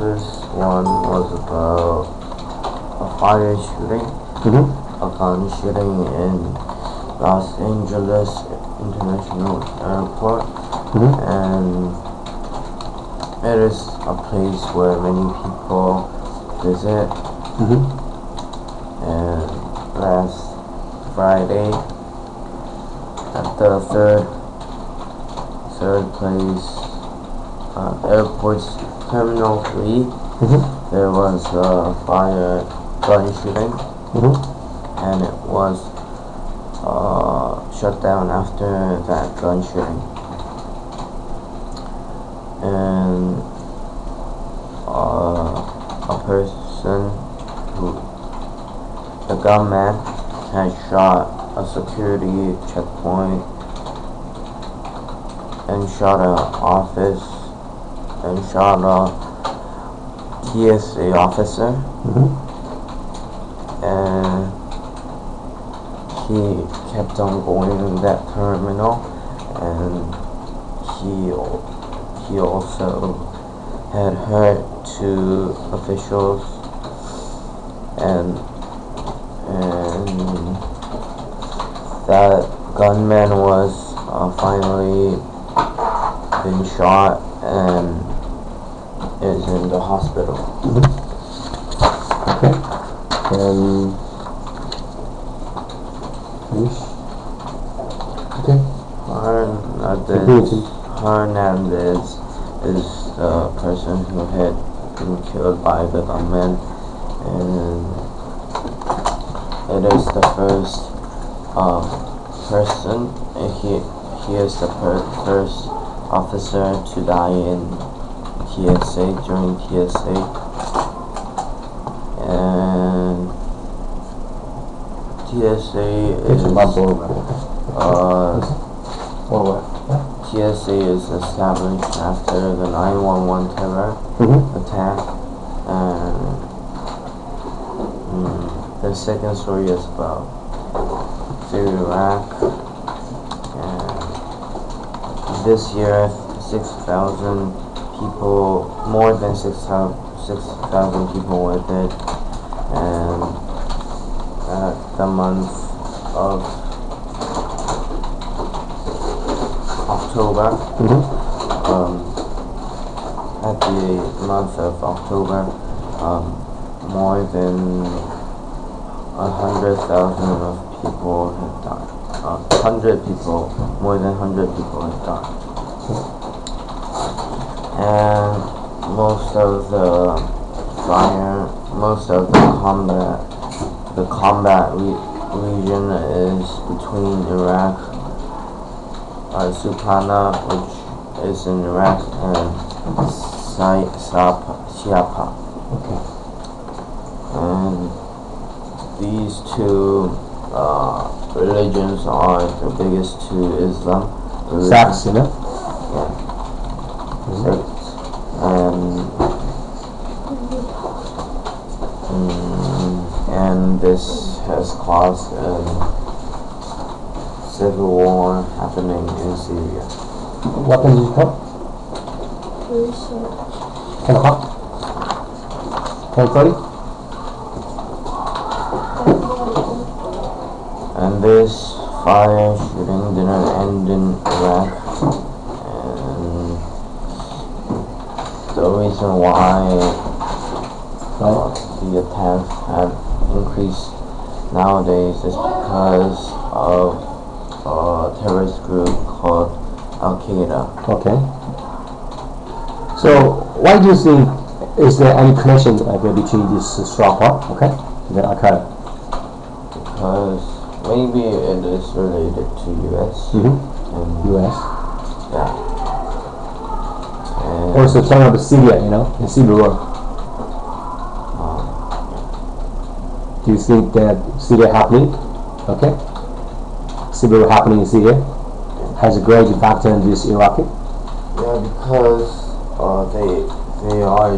This one was about a fire shooting, a gun shooting in Los Angeles International Airport, and it is a place where many people visit. And last Friday, at the third place, airport's Terminal 3, there was a gun shooting, and it was shut down after that gun shooting. And a person the gunman had shot a security checkpoint and shot an office and shot a TSA officer, and he kept on going in that terminal, and he also had hurt two officials, and that gunman was finally been shot and is in the hospital. Okay. And finish. Okay. Hernandez is the person who had been killed by the gunman, and it is the first person. He is the first officer to die in TSA, during TSA, and TSA is established after the 9/11 terror attack, and the second story is about Iraq, and this year 6,000 people, more than 6,000 people were dead, and at the month of October, at the month of October, more than 100,000 of people have died. 100 people, more than 100 people have died. And most of the combat region is between Iraq, Supana, which is in Iraq, and Siapa. Okay. And these two religions are the biggest to Islam. Sects, you know? Yeah. Sects. And this has caused a civil war happening in Syria. What time did you come? 10 o'clock? 10:30? And this fire shooting didn't end in Iraq, and the reason why the attacks have increased nowadays is because of a terrorist group called Al-Qaeda. Okay. So, why do you think, is there any connection between this straw pot, okay, and Al-Qaeda? Because maybe it is related to US. And US. Yeah. And Also talking about Syria, you know, in Syria war. Do you think that Syria happening, okay? Syria war happening in Syria has a great impact on this Iraqi? Yeah, because they are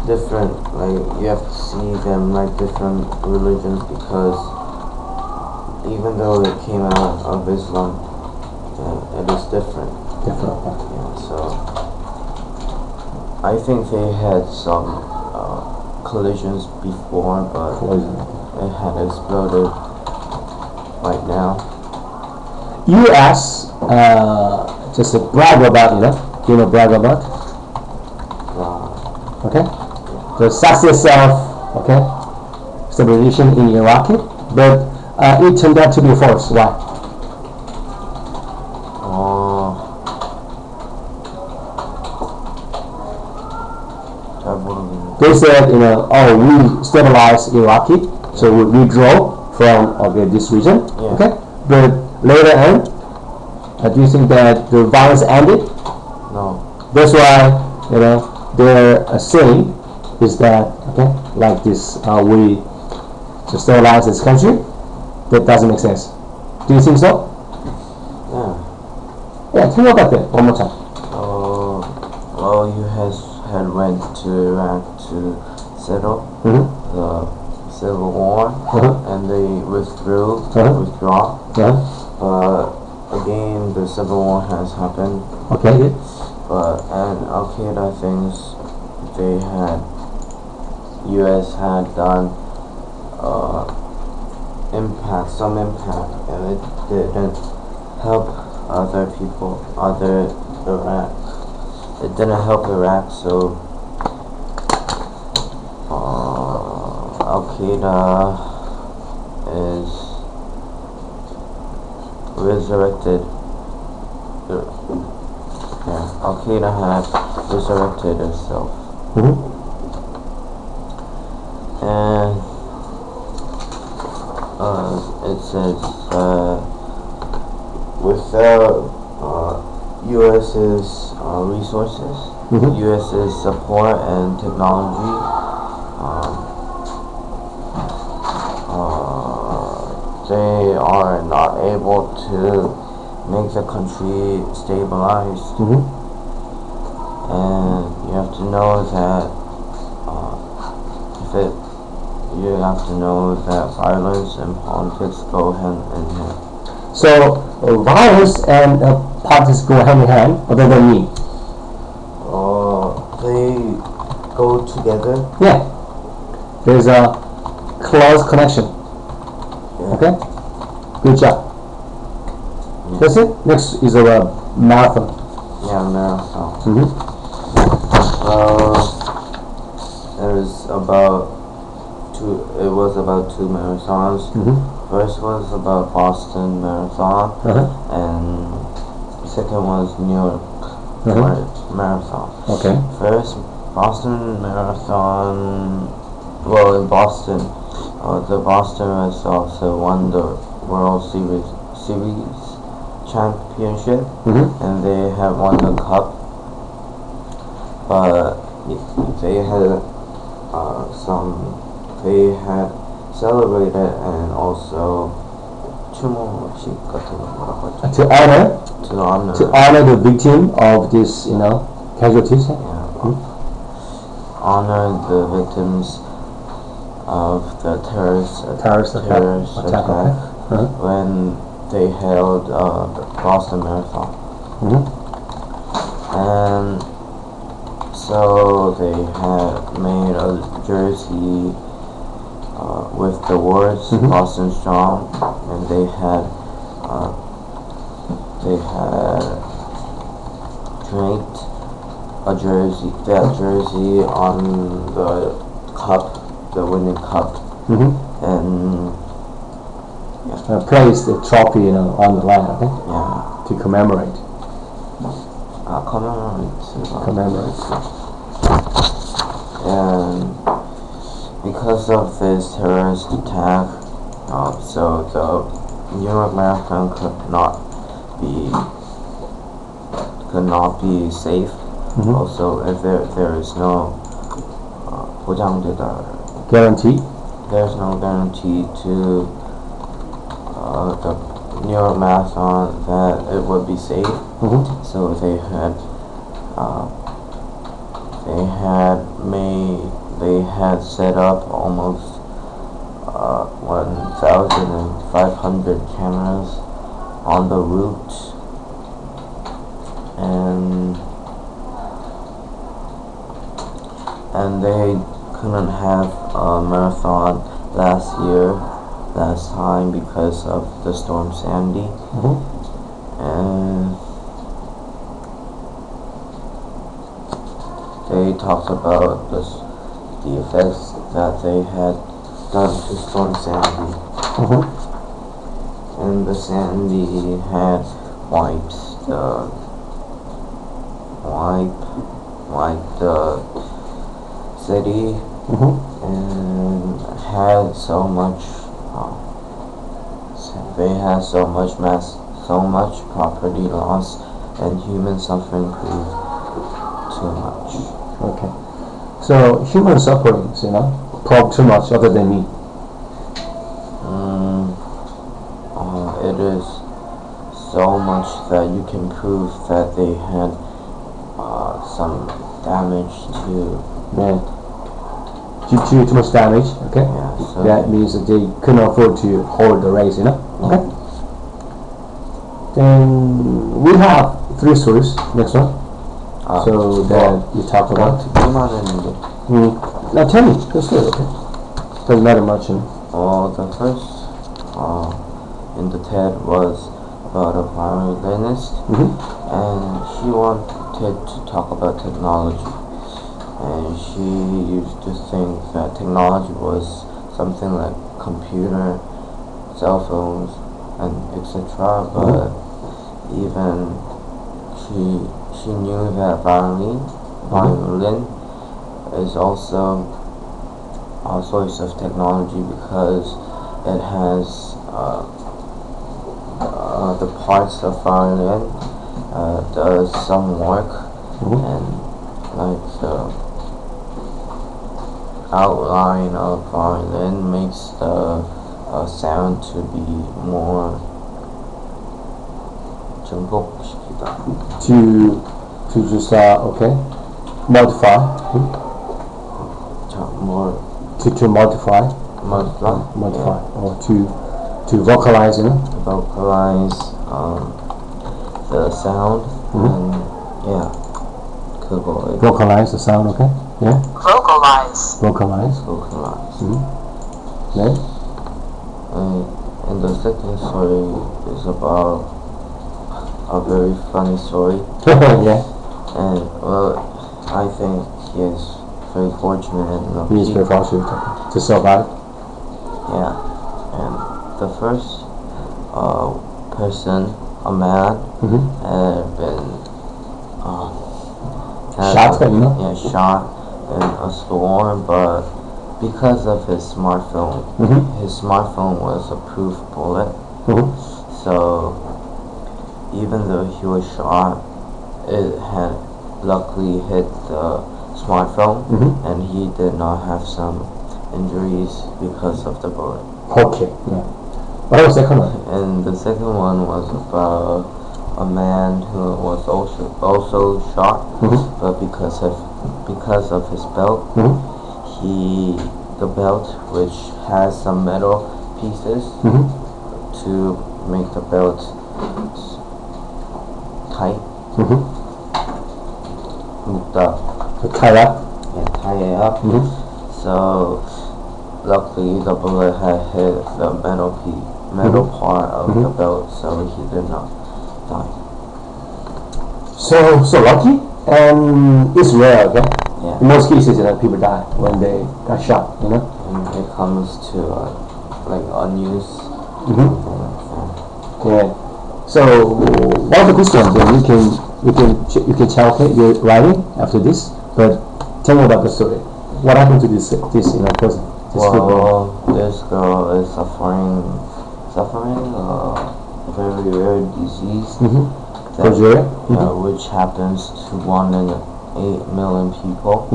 different. Like, you have to see them like different religions, because even though they came out of Islam, it is different. Different. Yeah, so I think they had some collisions before, but it had exploded right now. U.S. Just to brag about, you know brag about. Okay, the success of stabilization in Iraq, but it turned out to be false. Why? They said, we stabilized Iraq, so we withdraw from this region. Yeah. Okay, but later on, do you think that the violence ended? No. That's why their saying is that like this, we to stabilize this country. That doesn't make sense. Do you think so? Yeah. Yeah. Tell me about that one more time. Well, you had went to Iraq to settle the civil war, and they withdraw. But again, the civil war has happened. Okay. And Al-Qaeda thinks U.S. had done some impact, and it didn't help other people, Iraq. It didn't help Iraq, so Al-Qaeda is resurrected. Al-Qaeda had resurrected itself. And it says without U.S.'s resources, U.S.'s support and technology, they are not able to make the country stabilized. And you have to know that violence and politics go hand in hand. So violence and politics go hand in hand. What does that mean? They go together. Yeah. There's a close connection. Yeah. Okay. Good job. Yeah. That's it. Next is a marathon. Yeah, marathon. It was about two marathons. First was about Boston Marathon, and second was New York Marathon. Okay. First, Boston Marathon. Well, in Boston, the Boston Red Sox won the World Series championship, and they have won the cup. But they had they had celebrated and also To honor the victim of this, casualties. Honor the victims of the terrorist attack when they held the Boston Marathon. And so they had made a jersey with the words Boston Strong, and they had draped that jersey on the cup, the winning cup, and place the trophy, on the line, okay? Yeah. To commemorate. Commemorate. And because of this terrorist attack, so the New York Marathon could not be safe. Also, if there is no guarantee. There's no guarantee to the New York Marathon that it would be safe. So they had set up almost 1,500 cameras on the route, and and they couldn't have a marathon last time because of the storm Sandy. And they talked about the effects that they had done to storm Sandy. And the Sandy had wiped the city, and had so much so much property loss, and human suffering proved too much. Okay. So human sufferings, prove too much other than me. It is so much that you can prove that they had some damage to. Yeah. Too much damage. Okay. Yeah, so That means that they couldn't afford to hold the race. Okay. Then we have 3 stories. Next one. So that you talked about. Now tell me the story. Okay. Doesn't matter much. Well, the first in the TED was about a violinist, and she wanted to talk about technology, and she used to think that technology was something like computer, cell phones, and etc. But even she knew that violin is also a source of technology because it has the parts of violin does some work, and like the outline of violin makes the sound to be more 증폭시키다. To just modify. More To modify. modify. Or to vocalize, Vocalize the sound, and yeah, 그거 vocalize the sound. Okay. Yeah. Vocalize. Then. And the second story is about a very funny story. Yeah. And well, I think he is very fortunate enough. He is very fortunate to survive. Yeah. And the first person, a man, had been Shot, yeah, shot in a storm, but because of his smartphone, his smartphone was a proof bullet. So even though he was shot, it had luckily hit the smartphone, and he did not have some injuries because of the bullet. Okay. Yeah. What was the second one? And the second one was about a man who was also shot, but because of his belt, the belt, which has some metal pieces to make the belt tight, To tie up. Yeah, tie it up. So luckily the bullet had hit the metal part of the belt, so he did not die. So lucky, and it's rare, okay? Yeah. In most cases, people die when they got shot, And it comes to like a news. Yeah. So one of this one, then you can tell, okay, you're writing after this, but tell me about the story. What happened to this person? Well, this girl is suffering a very rare disease. Which happens to 1 in 8 million people.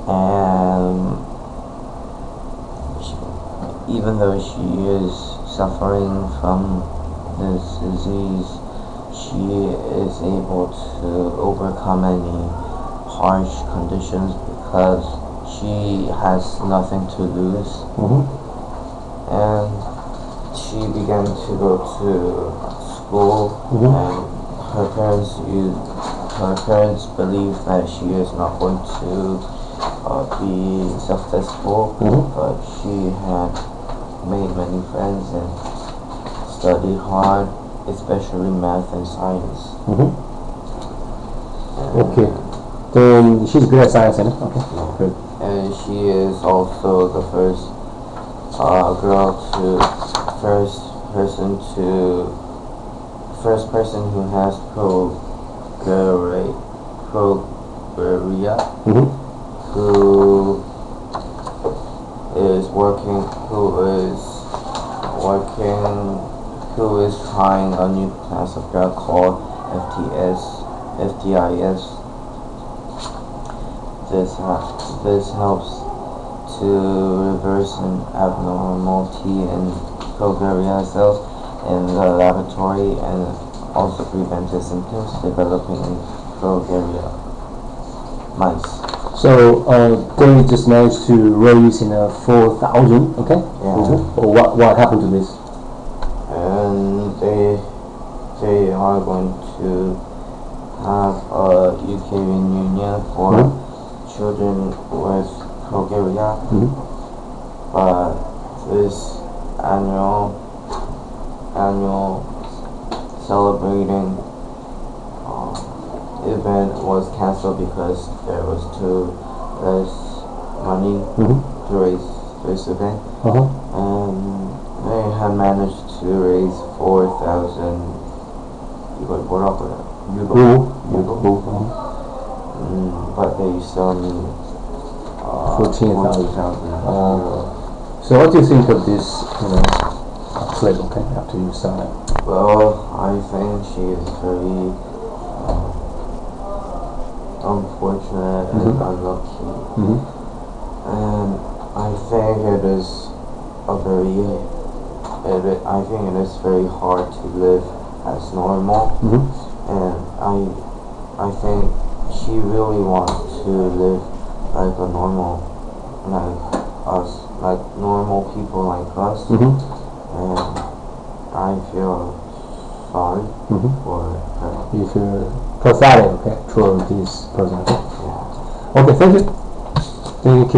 And even though she is suffering from this disease, she is able to overcome any harsh conditions because she has nothing to lose. And she began to go to school, and her her parents believe that she is not going to be successful, but she had made many friends and studied hard, especially math and science. Okay. Then she's good at science, and okay. Good. And she is also the first person who has progeria, who is trying a new class of drug called FTIS. This helps to reverse an abnormality in progeria cells in the laboratory and also prevent the symptoms developing in progeria mice. So they just managed to raise 4,000. Okay. Yeah. What happened to this? And they are going to have a UK reunion for children with progeria, but this annual celebrating event was cancelled because there was too less money to raise this event, and they had managed to raise 4,000. 이걸 뭐라고 해요? 유로? But they still need 14,000. So what do you think of this, clip? Okay, after you saw it. Well, I think she is very unfortunate and unlucky, and I think it is very hard to live as normal, and I think she really wants to live like normal people like us, and I feel sorry for her. You feel pathetic, okay, for this person. Yeah. Okay, thank you. Thank you.